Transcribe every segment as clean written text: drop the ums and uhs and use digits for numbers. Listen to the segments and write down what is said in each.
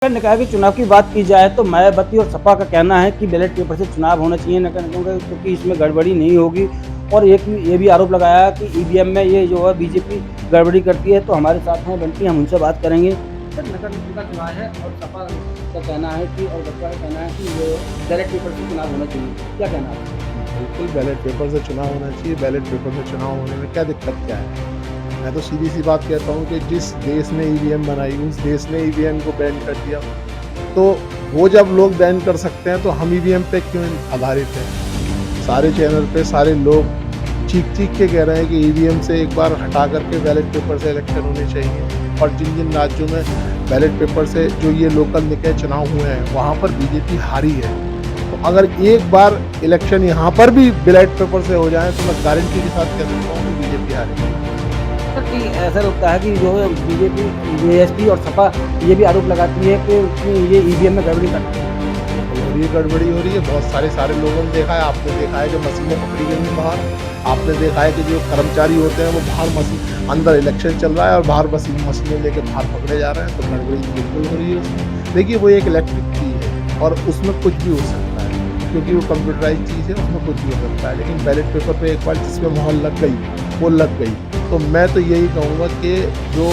नगर निकाय के चुनाव की बात की जाए तो मायावती और सपा का कहना है कि बैलेट पेपर से चुनाव होना चाहिए नगर निगम का, क्योंकि इसमें गड़बड़ी नहीं होगी। और एक ये भी आरोप लगाया कि ईवीएम में ये जो है बीजेपी गड़बड़ी करती है। तो हमारे साथ हैं बंटी, हम उनसे बात करेंगे। सर, नगर निगम का चुनाव है और सपा का कहना है कि और बसपा का कहना है कि ये बैलेट पेपर से चुनाव होना चाहिए, क्या कहना है? बिल्कुल बैलेट पेपर से चुनाव होना चाहिए। बैलेट पेपर से चुनाव होने में क्या दिक्कत क्या है? मैं तो सीधी सी बात कहता हूँ कि जिस देश ने ईवीएम बनाई उस देश ने ईवीएम को बैन कर दिया, तो वो जब लोग बैन कर सकते हैं तो हम ईवीएम पे क्यों आधारित हैं? सारे चैनल पे सारे लोग चीख चीख के कह रहे हैं कि ईवीएम से एक बार हटा करके बैलेट पेपर से इलेक्शन होने चाहिए। और जिन जिन राज्यों में बैलेट पेपर से जो ये लोकल निकाय चुनाव हुए हैं वहाँ पर बीजेपी हारी है। तो अगर एक बार इलेक्शन यहाँ पर भी बैलेट पेपर से हो जाए तो मैं गारंटी के साथ कह सकता हूँ कि बीजेपी हारेगी। सर, कि ऐसा लगता है कि जो है बीजेपी, बीएसपी और सपा ये भी आरोप लगाती है कि ये ईवीएम में गड़बड़ी करती है। हो रही है, गड़बड़ी हो रही है। बहुत सारे लोगों ने देखा है, आपने देखा है जो मशीनें पकड़ी गई हैं बाहर, आपने देखा है कि जो कर्मचारी होते हैं वो बाहर मशीन, अंदर इलेक्शन चल रहा है और बाहर मशीनें लेके बाहर पकड़े जा रहे हैं। तो गड़बड़ी बिल्कुल हो रही है उसमें। देखिए, वो एक इलेक्ट्रिक चीज़ है और उसमें कुछ भी हो सकता है, क्योंकि वो कंप्यूटराइज चीज़ है, उसमें कुछ भी हो सकता है। लेकिन बैलेट पेपर पे एक बार जिसमें मोहर लग गई वो लग गई। तो मैं तो यही कहूँगा कि जो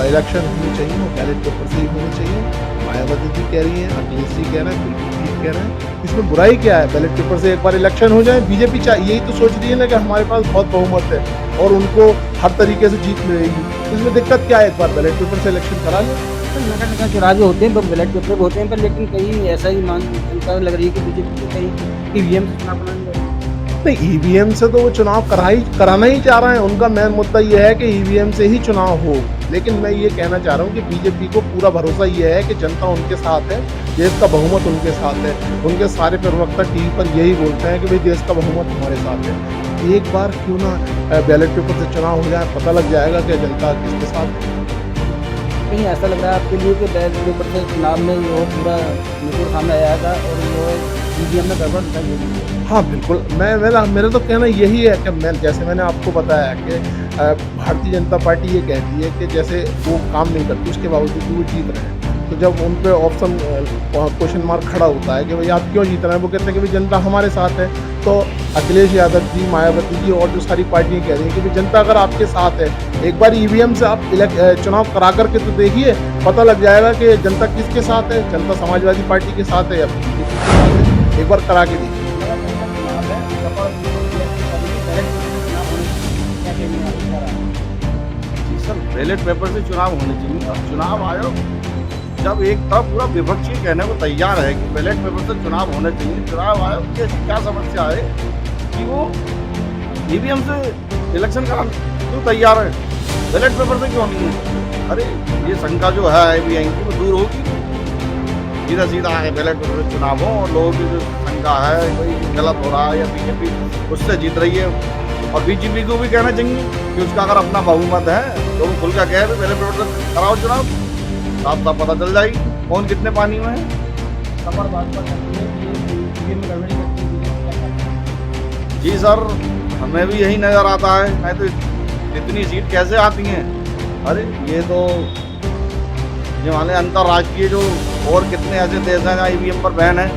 इलेक्शन होनी चाहिए वो बैलेट पेपर से ही होनी चाहिए। मायावती जी कह रही हैं, अखिलेश जी कह रहे हैं, बिल्कुल ठीक कह रहे हैं। इसमें बुराई क्या है? बैलेट पेपर से एक बार इलेक्शन हो जाए। बीजेपी यही तो सोच रही है ना कि हमारे पास बहुत बहुमत है और उनको हर तरीके से जीत मिलेगी। इसमें दिक्कत क्या है? एक बार बैलेट पेपर से इलेक्शन करा लें। तो नगर निगम चुनाव जो होते हैं वो बैलेट पेपर होते हैं, पर लेकिन कहीं ऐसा ही मानता लग रही है कि बीजेपी को कहीं ईवीएम से चुनाव कराने लगे। नहीं, ईवीएम से तो वो चुनाव कराना ही चाह रहे हैं। उनका मेन मुद्दा ये है कि ईवीएम से ही चुनाव हो। लेकिन मैं ये कहना चाह रहा हूँ कि बीजेपी को पूरा भरोसा ये है कि जनता उनके साथ है, देश का बहुमत उनके साथ है। उनके सारे प्रवक्ता टीवी पर यही बोलते हैं कि भाई देश का बहुमत हमारे साथ है। एक बार क्यों ना बैलेट पेपर से चुनाव हो जाए, पता लग जाएगा कि जनता किसके साथ है। कहीं ऐसा लग रहा है आपके लिए कि बैलेट पेपर से चुनाव में वो पूरा निचोड़ सामने आएगा और वो ईवीएम में गड़बड़ दिखाई देगी? हाँ, बिल्कुल। मेरा तो कहना यही है कि जैसे मैंने आपको बताया कि भारतीय जनता पार्टी ये कहती है कि जैसे वो काम नहीं करती, उसके बावजूद भी वो जीत रहे हैं। तो जब उन पे ऑप्शन क्वेश्चन मार्क खड़ा होता है कि भाई आप क्यों जीत रहे हैं, वो कहते हैं कि भाई जनता हमारे साथ है। तो अखिलेश यादव जी, मायावती जी और जो सारी पार्टियाँ कह रही हैं कि भाई जनता अगर आपके साथ है, एक बार ईवीएम से आप चुनाव करा करके तो देखिए, पता लग जाएगा कि जनता किसके साथ है। जनता समाजवादी पार्टी के साथ है या बीजेपी के साथ है। एक बार करा के देखिए। जी सर, बैलेट पेपर से चुनाव होने चाहिए। अब चुनाव आयोग जब एक तरफ पूरा विपक्षी कहने को तैयार है कि बैलेट पेपर से चुनाव होने चाहिए, चुनाव आयोग की ऐसी क्या समस्या है कि वो ईवीएम से इलेक्शन कराने क्यों तैयार है, बैलेट पेपर से क्यों नहीं है? अरे ये शंका जो है ईवीएम की वो दूर होगी। सीधा सीधा है बैलेट पेपर से चुनाव हो और लोगों की जो शंका है कोई गलत हो रहा है या बीजेपी उससे जीत रही है। और बीजेपी को भी कहना चाहिए कि उसका अगर अपना बहुमत है तो वो खुल का कहे बैलेट पेपर से कराओ चुनाव, साफ साफ पता चल जाएगी कौन कितने पानी में है। सपा भाजपा कहती है कि ये ईवीएम में गड़बड़ी करती है। जी सर, हमें भी यही नज़र आता है, नहीं तो इतनी सीट कैसे आती हैं? अरे ये तो माने अंतर्राष्ट्रीय जो और कितने ऐसे देश हैं जहाँ ईवीएम पर बैन है,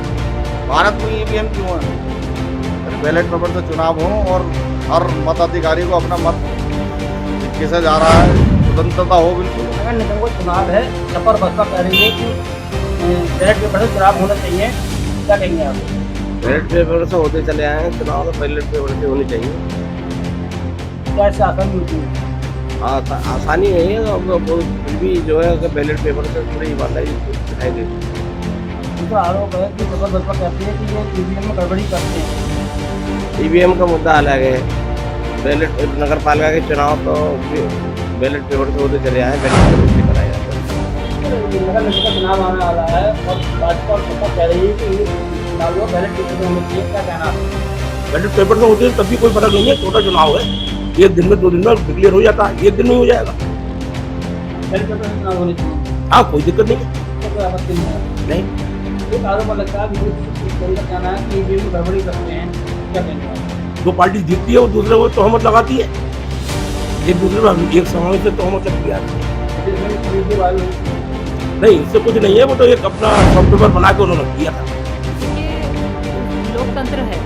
भारत में ईवीएम क्यों है? अरे बैलेट पेपर से चुनाव हो और हर मताधिकारी को अपना मत किसे जा रहा है, स्वतंत्रता हो बिल्कुल। नगर निगम को चुनाव है, सपा और बसपा कह रही है कि बैलेट पेपर से चुनाव होना चाहिए, क्या कहेंगे आप? बैलेट पेपर से होते चले आए हैं चुनाव, तो बैलेट पेपर से होनी चाहिए। क्या इससे आसानी होती है? आसानी नहीं है, अब फिर भी जो है कि बैलेट पेपर से थोड़ी ईमानदारी दिखाई देती है। उनका आरोप है कि सपा बसपा कहती है कि ये ईवीएम में गड़बड़ी करते हैं। ईवीएम का मुद्दा अलग है, बैलेट नगर पालिका के चुनाव तो बैलेट पेपर से होते चले आए, बैलेट पेपर से कराया जाता है। नगर निगम का चुनाव आने वाला है और भाजपा और सपा कह रही है कि ये चुनाव जो बैलेट पेपर में होना चाहिए, क्या कहना है? बैलेट पेपर से होते हैं तब भी कोई फर्क नहीं है, छोटा चुनाव है, एक दिन में 2 दिन में डिक्लेयर हो जाता है, एक दिन में हो जाएगा। बैलेट पेपर से चुनाव होने चाहिए, हाँ, कोई दिक्कत नहीं है। तो कोई आपत्ति नहीं है। नहीं, एक आरोप लगता है बीजेपी का कहना है कि ईवीएम में गड़बड़ी करते हैं, क्या कहेंगे आप? जो पार्टी जीतती है वो दूसरे को तोहमत लगाती है, एक दूसरे पर एक समावेश से तोहमत लगती है। नहीं, इससे कुछ नहीं है, वो तो एक अपना सॉफ्टवेयर बना के उन्होंने किया था। देखिए, लोकतंत्र है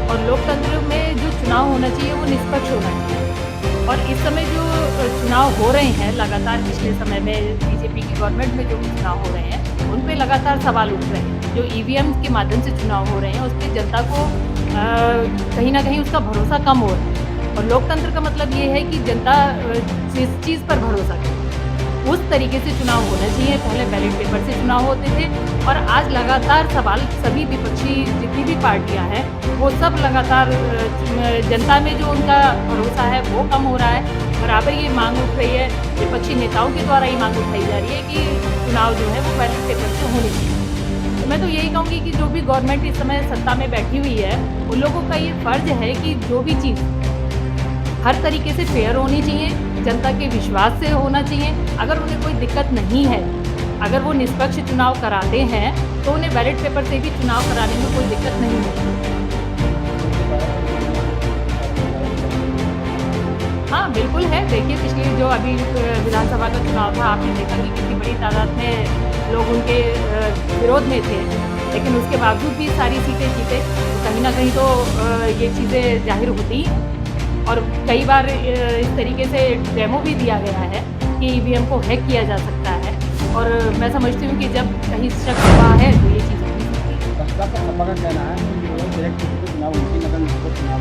और लोकतंत्र में जो चुनाव होना चाहिए वो निष्पक्ष होना चाहिए। और इस समय जो चुनाव हो रहे हैं लगातार, पिछले समय में बीजेपी की गवर्नमेंट में जो भी चुनाव हो रहे हैं उन पे लगातार सवाल उठ रहे हैं। जो ईवीएम के माध्यम से चुनाव हो रहे हैं उस पर जनता को कहीं ना कहीं उसका भरोसा कम हो रहा है। और लोकतंत्र का मतलब ये है कि जनता जिस चीज़ पर भरोसा करे उस तरीके से चुनाव होना चाहिए। पहले बैलेट पेपर से चुनाव होते थे और आज लगातार सवाल सभी विपक्षी जितनी भी पार्टियां हैं वो सब लगातार जनता में जो उनका भरोसा है वो कम हो रहा है। बराबर ये मांग उठ रही है, विपक्षी नेताओं के द्वारा ये मांग उठाई जा रही है कि चुनाव जो है वो बैलेट पेपर से होने चाहिए। तो मैं तो यही कहूँगी कि जो भी गवर्नमेंट इस समय सत्ता में बैठी हुई है उन लोगों का ये फर्ज है कि जो भी चीज़ हर तरीके से फेयर होनी चाहिए, जनता के विश्वास से होना चाहिए। अगर उन्हें कोई दिक्कत नहीं है, अगर वो निष्पक्ष चुनाव कराते हैं तो उन्हें बैलेट पेपर से भी चुनाव कराने में कोई दिक्कत नहीं है। हाँ बिल्कुल है। देखिए, पिछले जो अभी विधानसभा का चुनाव था आपने देखा कि कितनी बड़ी तादाद में लोग उनके विरोध में थे, लेकिन उसके बावजूद भी सारी सीटें जीते। तो कहीं ना कहीं तो ये चीज़ें जाहिर होती हैं। और कई बार इस तरीके से डेमो भी दिया गया है कि ईवीएम को हैक किया जा सकता है। और मैं समझती हूँ कि जब कहीं शक हुआ है तो ये चीज़ हो सकती है। बसपा का कहना है कि जो है डायरेक्ट चुनाव होती है, नगर निगम चुनाव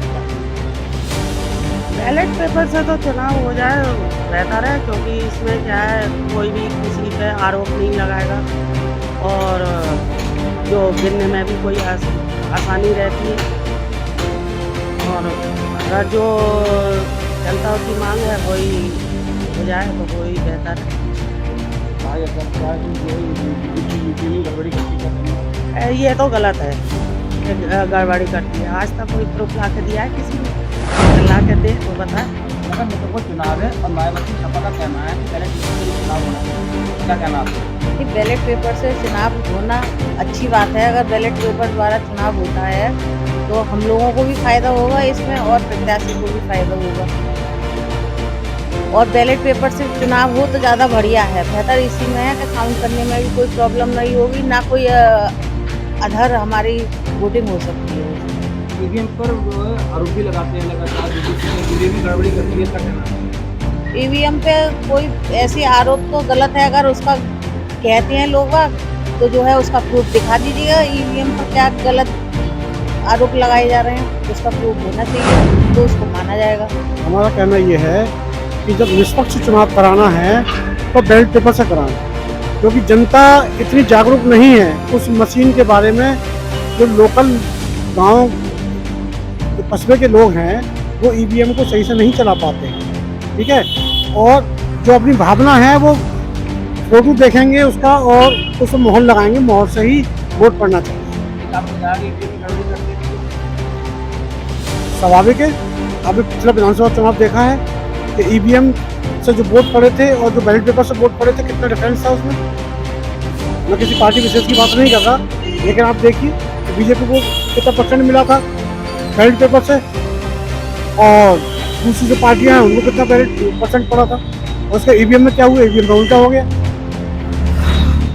बैलेट पेपर से तो चुनाव हो जाए बेहतर है, क्योंकि इसमें क्या है कोई भी किसी पे आरोप नहीं लगाएगा और जो गिनने में भी कोई आसानी रहती है। और अगर जो जनता की मांग है वही हो जाए तो वही बेहतर है। भाई अगर क्या है कि जो में गड़बड़ी करती ये तो गलत है, गड़बड़ी करती है। आज तक कोई प्रूफ ला के दिया है किसी ने? ला के दे तो बता। नगर निगम चुनाव है और मायावती सपा का कहना है कि बैलेट पेपर से चुनाव होना चाहिए। क्या कहना आपका? कि बैलेट पेपर से चुनाव होना अच्छी बात है। अगर बैलेट पेपर द्वारा चुनाव होता है तो हम लोगों को भी फायदा होगा इसमें और प्रत्याशी को भी फायदा होगा। और बैलेट पेपर से चुनाव हो तो ज़्यादा बढ़िया है। बेहतर इसी में है कि काउंट करने में भी कोई प्रॉब्लम नहीं होगी, ना कोई अधर हमारी वोटिंग हो सकती है। ईवीएम पर जो है आरोप भी लगाते हैं लगातार, भी गड़बड़ी करती है। क्या कहना है? ईवीएम पे कोई ऐसी आरोप तो गलत है। अगर उसका कहते हैं लोग तो जो है उसका प्रूफ दिखा दीजिएगा। ईवीएम पर क्या गलत आरोप लगाए जा रहे हैं उसका प्रूफ होना चाहिए तो उसको माना जाएगा। हमारा कहना ये है कि जब निष्पक्ष चुनाव कराना है तो बैलेट पेपर से कराना, क्योंकि जनता इतनी जागरूक नहीं है उस मशीन के बारे में। जो लोकल गांव कस्बे के लोग हैं वो ईवीएम को सही से नहीं चला पाते हैं, ठीक है। और जो अपनी भावना है वो फोटो देखेंगे उसका और उसको मोहर लगाएंगे, मोहर से ही वोट पड़ना चाहिए। स्वाभाविक है। अभी पिछला विधानसभा चुनाव देखा है कि ईवीएम से जो वोट पड़े थे और जो बैलेट पेपर से वोट पड़े थे कितना डिफरेंस था उसमें। मैं किसी पार्टी विशेष की बात नहीं कर रहा, लेकिन आप देखिए कि बीजेपी को कितना परसेंट मिला था बैलेट पेपर से और दूसरी जो पार्टियां हैं उनको कितना बैलेट परसेंट पड़ा था। और उसका ईवीएम में क्या हुआ? ईवीएम का उल्टा हो गया।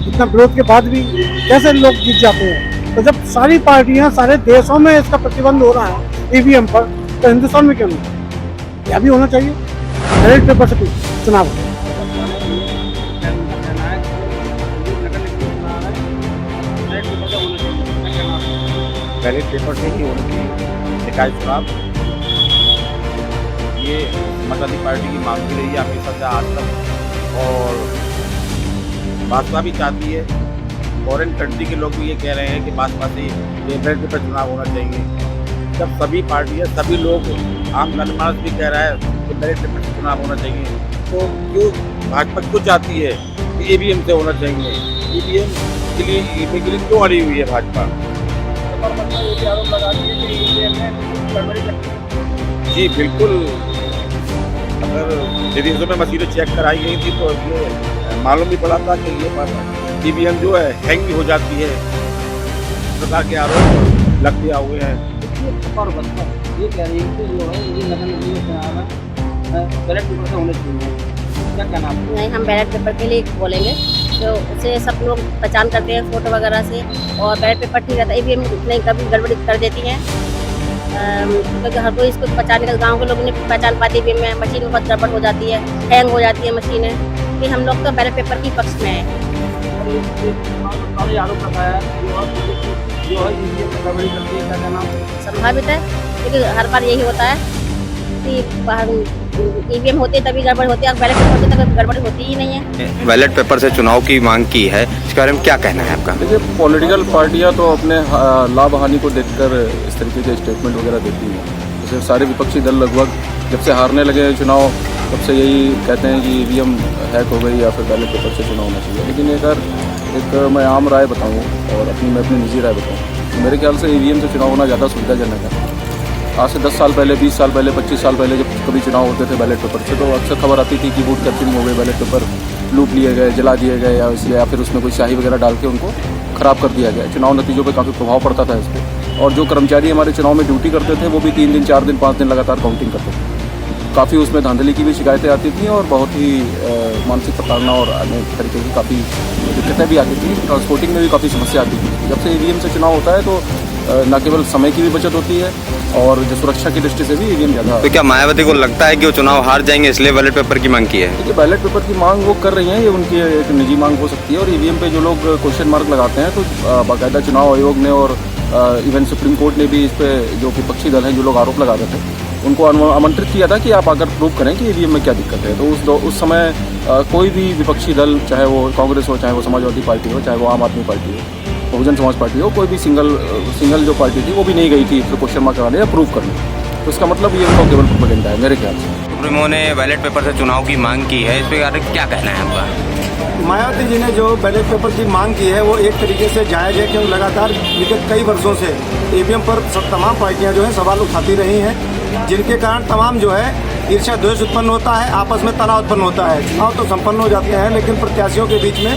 इतना विरोध के बाद भी कैसे लोग जीत जाते हैं? तो जब सारी पार्टियां सारे देशों में इसका प्रतिबंध हो रहा है ईवीएम पर, तो हिंदुस्तान में क्यों नहीं? यह भी होना चाहिए। बैलेट पेपर से चुनाव बैलेट पेपर से ही होना चाहिए निकाय चुनाव। ये समाजवादी पार्टी की मांग भी रही है हमेशा से आज तक, और भाजपा भी चाहती है। फॉरेन कंट्री के लोग भी ये कह रहे हैं कि भाजपा से ये बैलेट पेपर चुनाव होना चाहिए। जब सभी पार्टियां सभी लोग आम जनमानस भी कह रहा है कि बैलेट पेपर से चुनाव होना चाहिए, तो क्यों भाजपा क्यों चाहती है कि ईवीएम से होना चाहिए? ईवीएम के लिए क्यों अड़ी हुई है भाजपा? जी बिल्कुल। अगर विदेशों में मशीनें चेक कराई गई थी तो ये मालूम भी पड़ा था कि ये ईवीएम जो है हैंग भी हो जाती है। इस प्रकार के आरोप लग दिया हुए हैं। और बसपा ये कह रही है कि जो है ये नगर निगम चुनाव है बैलेट पेपर से होने चाहिए। क्या कहना आपको? नहीं, हम बैलेट पेपर के लिए बोलेंगे। जो उसे सब लोग पहचान करते हैं फोटो वगैरह से, और बैलेट पेपर ठीक रहता है। ईवीएम नहीं कभी गड़बड़ी कर देती हैं, क्योंकि हर कोई इसको पहचान कर, गाँव के लोग नहीं पहचान पाते। ईवीएम में मशीन बहुत गड़बड़ हो जाती है, हैंग हो जाती है मशीनें। कि हम लोग तो बैलेट पेपर की पक्ष में हैं। आरोप लगाया जो है ईवीएम में गड़बड़ी करती है, क्या कहना? संभावित है, क्योंकि हर बार यही होता है कि ईवीएम होते तभी गड़बड़ होती है, और बैलेट पेपर होते तभी गड़बड़ होती ही नहीं है। बैलेट पेपर से चुनाव की मांग की है, इसके बारे में क्या कहना है आपका? देखिए, पॉलिटिकल पार्टियां तो अपने लाभ हानि को देखकर इस तरीके के स्टेटमेंट वगैरह देती हैं। जैसे सारे विपक्षी दल लगभग जब से हारने लगे चुनाव, तब से यही कहते हैं कि ईवीएम हैक हो गई या फिर बैलेट पेपर से चुनाव होना चाहिए। लेकिन एक मैं आम राय बताऊँ और मैं अपनी निजी राय बताऊँ, तो मेरे ख्याल से ईवीएम से चुनाव होना ज़्यादा सुविधाजनक है। आज से 10 साल पहले, 20 साल पहले, 25 साल पहले जब कभी चुनाव होते थे बैलेट पेपर से, तो अक्सर खबर आती थी कि वोट कैप्चरिंग हो गई, बैलेट पेपर लूट लिए गए, जला दिए गए, या फिर उसमें कोई स्याही वगैरह डाल के उनको ख़राब कर दिया गया। चुनाव नतीजों पे काफ़ी प्रभाव पड़ता था इस पर। और जो कर्मचारी हमारे चुनाव में ड्यूटी करते थे, वो भी 3 दिन, 4 दिन, 5 दिन लगातार काउंटिंग करते थे। काफ़ी उसमें धांधली की भी शिकायतें आती थी और बहुत ही मानसिक प्रताड़ना और अन्य तरीके की काफ़ी दिक्कतें भी आती थी। ट्रांसपोर्टिंग में भी काफ़ी समस्या आती थी। जब से ईवीएम से चुनाव होता है तो न केवल समय की भी बचत होती है और जो सुरक्षा की दृष्टि से भी ईवीएम ज़्यादा। तो क्या मायावती को लगता है कि वो चुनाव हार जाएंगे इसलिए बैलेट पेपर की मांग की है? देखिए, बैलेट पेपर की मांग वो कर रही हैं, ये उनकी एक निजी मांग हो सकती है। और ईवीएम पे जो लोग क्वेश्चन मार्क लगाते हैं, तो बाकायदा चुनाव आयोग ने और इवन सुप्रीम कोर्ट ने भी इस पे, जो विपक्षी दल हैं जो लोग आरोप लगा रहे थे, उनको आमंत्रित किया था कि आप आकर प्रूव करें कि ईवीएम में क्या दिक्कत है। तो उस समय कोई भी विपक्षी दल, चाहे वो कांग्रेस हो, चाहे वो समाजवादी पार्टी हो, चाहे वो आम आदमी पार्टी हो, बहुजन समाज पार्टी हो, कोई भी सिंगल जो पार्टी थी वो भी नहीं गई थी क्वेश्चन मार्क कराने या प्रूव करने। तो इसका मतलब ये उनका केवल प्रोपेगेंडा है मेरे ख्याल से। सुप्रीमो ने बैलेट पेपर से चुनाव की मांग की है, इस पर क्या कहना है आपका? मायावती जी ने जो बैलेट पेपर की मांग की है वो एक तरीके से जायज़ है, क्योंकि लगातार विगत कई वर्षों से ईवीएम पर तमाम पार्टियां जो है सवाल उठाती रही हैं, जिनके कारण तमाम जो है ईर्ष्या द्वेष उत्पन्न होता है, आपस में तनाव उत्पन्न होता है। चुनाव तो संपन्न हो जाते हैं, लेकिन प्रत्याशियों के बीच में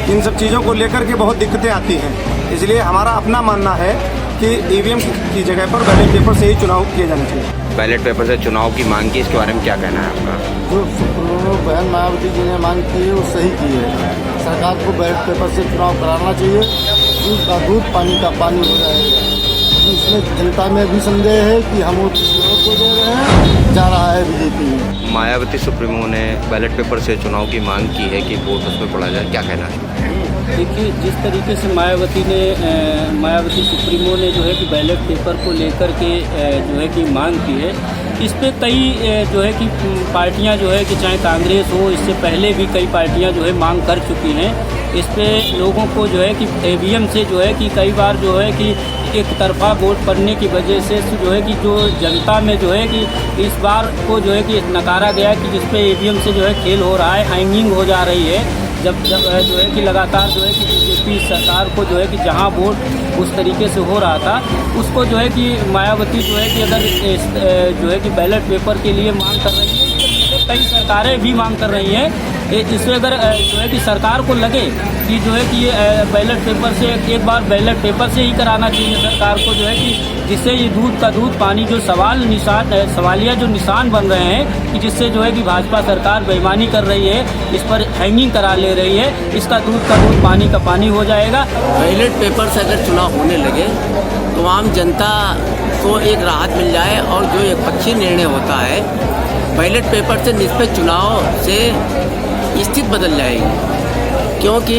इन सब चीज़ों को लेकर के बहुत दिक्कतें आती हैं। इसलिए हमारा अपना मानना है कि ईवीएम की जगह पर बैलेट पेपर से ही चुनाव किए जाने चाहिए। बैलेट पेपर से चुनाव की मांग की, इसके बारे में क्या कहना है आपका? जो सुप्रीमो बहन मायावती जी ने मांग की है वो सही की है। सरकार को बैलेट पेपर से चुनाव कराना चाहिए, दूध का दूध, पानी का पानी हो जाएगा। इसमें जनता में भी संदेह है कि हम वो किसी और को दे रहे हैं, जा रहा है बीजेपी में। मायावती सुप्रीमो ने बैलेट पेपर से चुनाव की मांग की है कि वोट उसमें पड़ा जाए, क्या कहना है? देखिए, जिस तरीके से मायावती सुप्रीमो ने जो है कि बैलेट पेपर को लेकर के जो है कि मांग की है, इस पे कई जो है कि पार्टियां जो है कि चाहे कांग्रेस हो, इससे पहले भी कई पार्टियां जो है मांग कर चुकी हैं। इस पे लोगों को जो है कि ईवीएम से जो है कि कई बार जो है कि एक तरफा वोट पड़ने की वजह से जो है कि जो जनता में जो है कि इस बार को जो है कि नकारा गया कि जिस पे ईवीएम से जो है खेल हो रहा है, हैंगिंग हो जा रही है। जब जो है कि लगातार जो है कि बीजेपी सरकार को जो है कि जहां वोट उस तरीके से हो रहा था, उसको जो है कि मायावती जो है कि अगर जो है कि बैलेट पेपर के लिए मांग कर रही है, कई सरकारें भी मांग कर रही हैं। इससे अगर जो है कि सरकार को लगे कि जो है कि ये बैलेट पेपर से एक बार बैलेट पेपर से ही कराना चाहिए सरकार को, जो है कि जिससे ये दूध का दूध, पानी जो सवालिया जो निशान बन रहे हैं कि जिससे जो है कि भाजपा सरकार बेईमानी कर रही है, इस पर हैंगिंग करा ले रही है, इसका दूध का दूध, पानी का पानी हो जाएगा। बैलेट पेपर से अगर चुनाव होने लगे तो आम जनता को एक राहत मिल जाए और जो एक पक्षी निर्णय होता है बैलेट पेपर से निष्पक्ष चुनाव से स्थिति बदल जाएगी, क्योंकि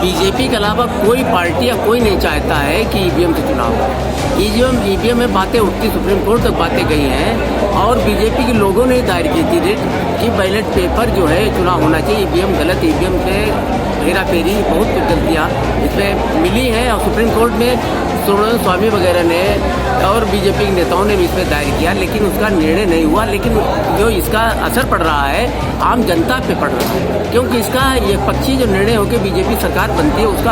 बीजेपी के अलावा कोई पार्टी या कोई नहीं चाहता है कि ईवीएम से चुनाव हो। ईवीएम में बातें उठती, सुप्रीम कोर्ट तक बातें गई हैं और बीजेपी के लोगों ने दायर की थी रिट कि बैलेट पेपर जो है चुनाव होना चाहिए। ईवीएम गलत, ईवीएम से हेरा फेरी, बहुत कुछ गलतियाँ इसमें मिली हैं और सुप्रीम कोर्ट में सुब्रमण्यम स्वामी वगैरह ने और बीजेपी के नेताओं ने भी इस पर दायर किया, लेकिन उसका निर्णय नहीं हुआ। लेकिन जो इसका असर पड़ रहा है आम जनता पे पड़ रहा है, क्योंकि इसका ये पक्षी जो निर्णय होकर बीजेपी सरकार बनती है, उसका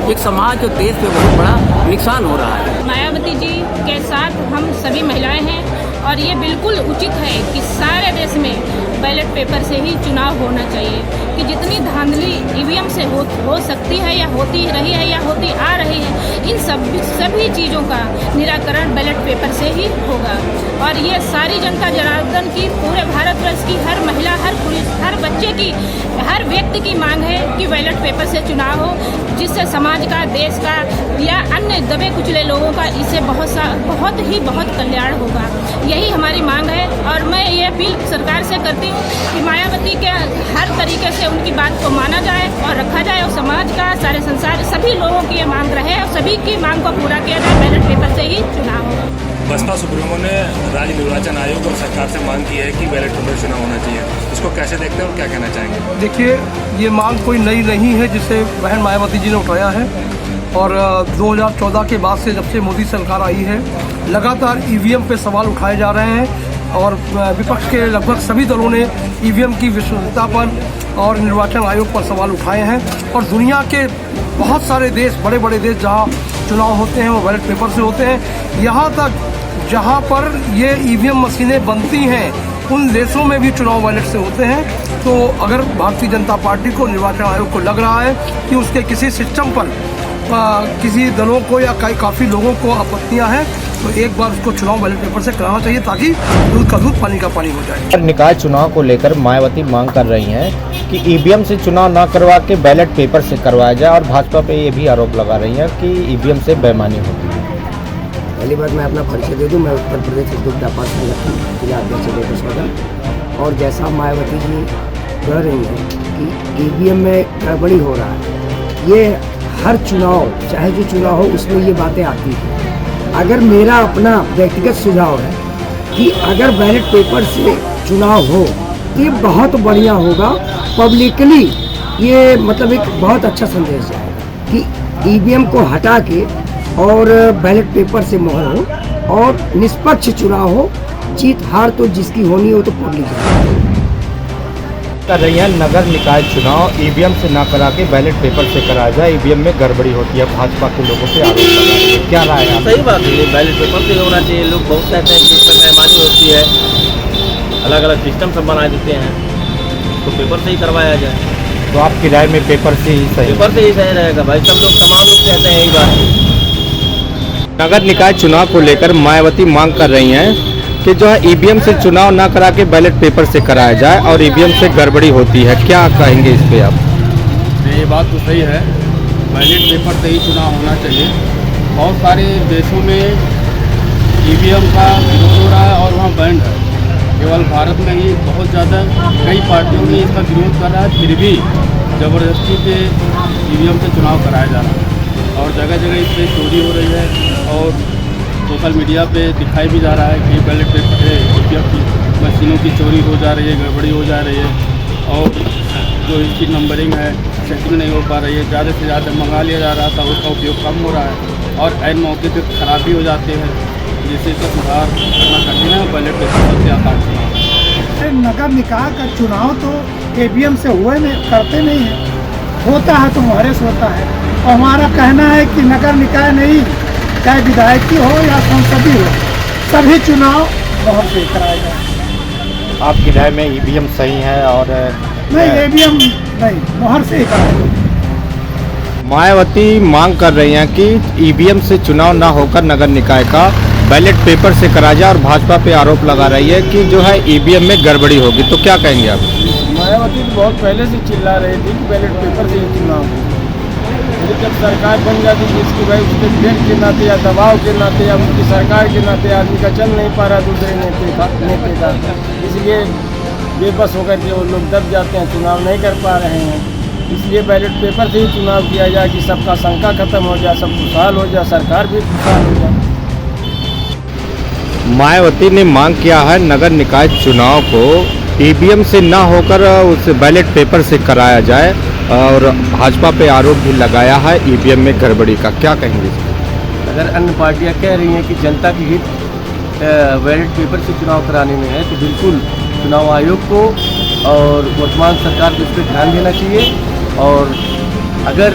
एक समाज और देश पे बहुत बड़ा नुकसान हो रहा है। मायावती जी के साथ हम सभी महिलाएं हैं और ये बिल्कुल उचित है कि सारे देश में बैलेट पेपर से ही चुनाव होना चाहिए, कि जितनी धांधली ईवीएम से हो सकती है या होती रही है या होती आ रही है, इन सभी चीज़ों का निराकरण बैलेट पेपर से ही होगा। और ये सारी जनता जनार्दन की, पूरे भारतवर्ष की हर महिला, हर पुरुष, हर बच्चे की, हर व्यक्ति की मांग है कि बैलेट पेपर से चुनाव हो, जिससे समाज का, देश का या अन्य दबे कुचले लोगों का इससे बहुत कल्याण होगा। यही हमारी मांग है। और मैं ये अपील सरकार से करती हूँ कि मायावती के हर तरीके से उनकी बात को माना जाए और रखा जाए, और समाज का, सारे संसार, सभी लोगों की ये मांग रहे और सभी की मांग को पूरा किया जाए, बैलेट पेपर से ही चुनाव हो। बसपा सुप्रीमो ने राज्य निर्वाचन आयोग और सरकार से मांग की है कि बैलेट पेपर चुनाव होना चाहिए, इसको कैसे देखते हैं और क्या कहना चाहेंगे? देखिए, ये मांग कोई नई नहीं है, जिसे बहन मायावती जी ने उठाया है। और 2014 के बाद से, जब से मोदी सरकार आई है, लगातार ईवीएम पे सवाल उठाए जा रहे हैं और विपक्ष के लगभग सभी दलों ने ईवीएम की विश्वसनीयता पर और निर्वाचन आयोग पर सवाल उठाए हैं। और दुनिया के बहुत सारे देश, बड़े बड़े देश जहां चुनाव होते हैं वो बैलेट पेपर से होते हैं। यहाँ तक जहाँ पर ये ईवीएम मशीनें बनती हैं, उन देशों में भी चुनाव बैलेट से होते हैं। तो अगर भारतीय जनता पार्टी को, निर्वाचन आयोग को लग रहा है कि उसके किसी सिस्टम पर किसी दलों को या काफ़ी लोगों को आपत्तियां हैं, तो एक बार उसको चुनाव बैलेट पेपर से कराना चाहिए, ताकि दूध का दूध पानी का पानी हो जाए। निकाय चुनाव को लेकर मायावती मांग कर रही हैं कि ईवीएम से चुनाव न करवा के बैलेट पेपर से करवाया जाए, और भाजपा पे ये भी आरोप लगा रही हैं कि ईवीएम से बेईमानी होती है। पहली बात मैं अपना परिचय दे दूं, मैं उत्तर प्रदेश उद्योग व्यापार संगठन जिला अध्यक्ष बेगूसराय। और जैसा मायावती जी कह रही हैं कि ईवीएम में गड़बड़ी हो रहा है, ये हर चुनाव, चाहे जो चुनाव हो, उसमें ये बातें आती हैं। अगर मेरा अपना व्यक्तिगत सुझाव है कि अगर बैलेट पेपर से चुनाव हो तो ये बहुत बढ़िया होगा। पब्लिकली ये मतलब एक बहुत अच्छा संदेश जाएगा कि ईवीएम को हटा के और बैलेट पेपर से मोहर हो और निष्पक्ष चुनाव हो। जीत हार तो जिसकी होनी हो तो पब्लिक कर रही है। नगर निकाय चुनाव ईवीएम से ना करा के बैलेट पेपर से कराया जाए, ईवीएम में गड़बड़ी होती है, भाजपा के लोगों से आरोप लगा रही है। क्या राय है? सही बात है, ये बैलेट पेपर से होना चाहिए। लोग बहुत कहते हैं कि इसमें बेईमानी होती है, अलग अलग सिस्टम सब बना देते हैं, तो पेपर से ही करवाया जाए। तो आपकी राय में पेपर से ही सही? पेपर से ही सही रहेगा भाई, सब लोग, तमाम लोग कहते हैं यही बात। नगर निकाय चुनाव को लेकर मायावती मांग कर रही हैं कि जो है ईवीएम से चुनाव ना करा के बैलेट पेपर से कराया जाए, और ईवीएम से गड़बड़ी होती है। क्या कहेंगे इस पे आप? ये बात तो सही है, बैलेट पेपर से ही चुनाव होना चाहिए। बहुत सारे देशों में ईवीएम का विरोध हो रहा है और वहाँ बैंड है। केवल भारत में ही बहुत ज़्यादा कई पार्टियों ने इसका विरोध कर रहा है, फिर भी ज़बरदस्ती पे ईवीएम से चुनाव कराया जा रहा है। और जगह जगह इस पर चोरी हो रही है और सोशल मीडिया पे दिखाई भी जा रहा है कि बैलेट पेपर ईवीएम की मशीनों की चोरी हो जा रही है, गड़बड़ी हो जा रही है, और जो इसकी नंबरिंग है चेकिंग नहीं हो पा रही है। ज़्यादा से ज़्यादा मंगा लिया जा रहा था, उसका उपयोग कम हो रहा है और ऐन मौके पर खराबी हो जाते हैं, जिससे इसका सुधार करना कठिन है। बैलेट पेपर सबसे आसान चुनाव है। नगर निकाय का चुनाव तो ईवीएम से हुए नहीं, करते नहीं है, होता है तो मोहरे से होता है। और हमारा कहना है कि नगर निकाय नहीं, चाहे विधायकी हो या संसदीय हो, सभी चुनाव मोहर से कराए जाए। आपकी राय में ईवीएम सही है? और नहीं, ईवीएम नहीं, मोहर से ही कराए। मायावती मांग कर रही हैं कि ईवीएम से चुनाव ना होकर नगर निकाय का बैलेट पेपर से कराया जाए, और भाजपा पे आरोप लगा रही है कि जो है ईवीएम में गड़बड़ी होगी। तो क्या कहेंगे आप? मायावती तो बहुत पहले से चिल्ला रही थी कि बैलेट पेपर से ही चुनाव हो, लेकिन जब सरकार बन जाती है जिसकी भाई उसके भेंट के नाते या दबाव के नाते या उनकी सरकार के नाते आदमी का चल नहीं पा रहा दूसरे नेते का, इसलिए बेबस होकर के वो लोग दब जाते हैं, चुनाव नहीं कर पा रहे हैं। इसलिए बैलेट पेपर से ही चुनाव किया जाए कि सबका शंका खत्म हो जाए, सब खुशहाल हो जाए, सरकार भी खुशहाल हो जाए। मायावती ने मांग किया है नगर निकाय चुनाव को ईवीएम से ना होकर उस बैलेट पेपर से कराया जाए, और भाजपा पे आरोप भी लगाया है ईवीएम में गड़बड़ी का। क्या कहेंगे? अगर अन्य पार्टियां कह रही हैं कि जनता की हित बैलेट पेपर से चुनाव कराने में है, तो बिल्कुल चुनाव आयोग को और वर्तमान सरकार को इस पर ध्यान देना चाहिए। और अगर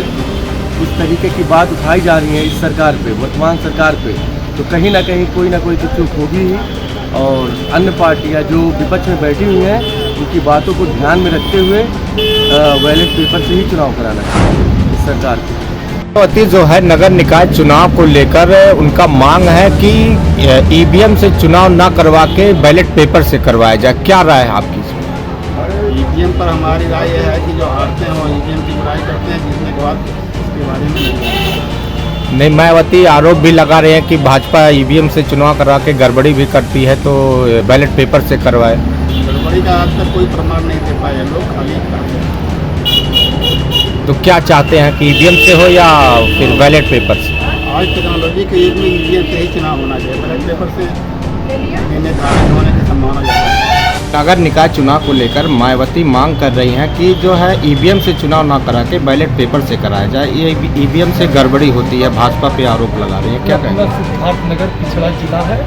इस तरीके की बात उठाई जा रही है इस सरकार पे, वर्तमान सरकार पे, तो कहीं ना कोई तो चूक होगी ही। और अन्य पार्टियां जो विपक्ष में बैठी हुई हैं उनकी बातों को ध्यान में रखते हुए बैलेट पेपर से ही चुनाव कराना चाहिए इस सरकार को। मायावती जो है नगर निकाय चुनाव को लेकर उनका मांग है कि ईवीएम से चुनाव ना करवा के बैलेट पेपर से करवाया जाए, क्या राय है आपकी इसमें? ईवीएम पर हमारी राय यह है कि जो हारते हैं वो ईवीएम की बुराई करते हैं, जीतने के बाद इसके बारे में नहीं, मायावती आरोप भी लगा रहे हैं कि भाजपा ईवीएम से चुनाव करा के गड़बड़ी भी करती है, तो बैलेट पेपर से करवाए। गड़बड़ी का आज तक कोई प्रमाण नहीं दे पाए लोग, खाली करते हैं। तो क्या चाहते हैं कि ईवीएम से हो या फिर बैलेट पेपर से? आज टेक्नोलॉजी के युग में ईवीएम से ही चुनाव होना चाहिए, बैलेट पेपर से निर्धारित होने की संभावना ज़्यादा है। नगर निकाय चुनाव को लेकर मायावती मांग कर रही हैं कि जो है ईवीएम से चुनाव ना करा के बैलेट पेपर से कराया जाए, ये ईवीएम से गड़बड़ी होती है, भाजपा पे आरोप लगा रही है, क्या कहेंगे? सिद्धार्थनगर पिछड़ा जिला है,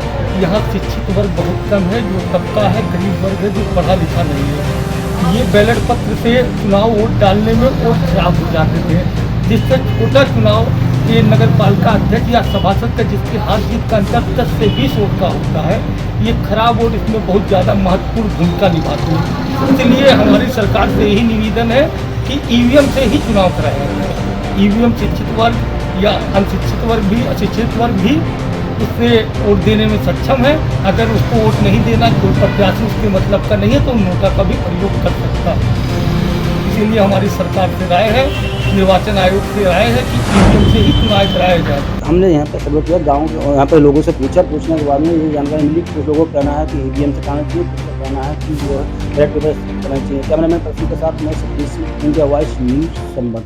यहाँ शिक्षित वर्ग बहुत कम है, जो तबका है गरीब वर्ग है, जो पढ़ा लिखा नहीं है। ये बैलेट पत्र से चुनाव वोट डालने में वोट खराब हो जाते थे, जिससे छोटा चुनाव ये नगर पालिका अध्यक्ष या सभासद का जिसकी हार जीत का अंतर 10 से 20 वोट का होता है, ये खराब वोट इसमें बहुत ज़्यादा महत्वपूर्ण भूमिका निभाती है। इसलिए हमारी सरकार से यही निवेदन है कि ईवीएम से ही चुनाव कराया जाए। ईवीएम शिक्षित वर्ग या अनशिक्षित वर्ग भी, अशिक्षित वर्ग भी उससे वोट देने में सक्षम है। अगर उसको वोट नहीं देना, कोई प्रत्याशी उसके मतलब का नहीं है, तो नोटा का भी प्रयोग कर सकता है। इसीलिए हमारी सरकार से राय है, निर्वाचन आयोग से राय है कि ईवीएम से ही चुनाव कराया जाए। हमने यहाँ पे सर्वे किया गाँव और यहाँ पे लोगों से पूछने के बाद में ये जानकारी मिली कि कुछ लोगों का कहना है कि ईवीएम से कराना चाहिए, कुछ का कहना है कि जो है बैलेट पेपर से कराना चाहिए। कैमरामैन प्रसून के साथ मैं Satish Singh, India voice news संबंध।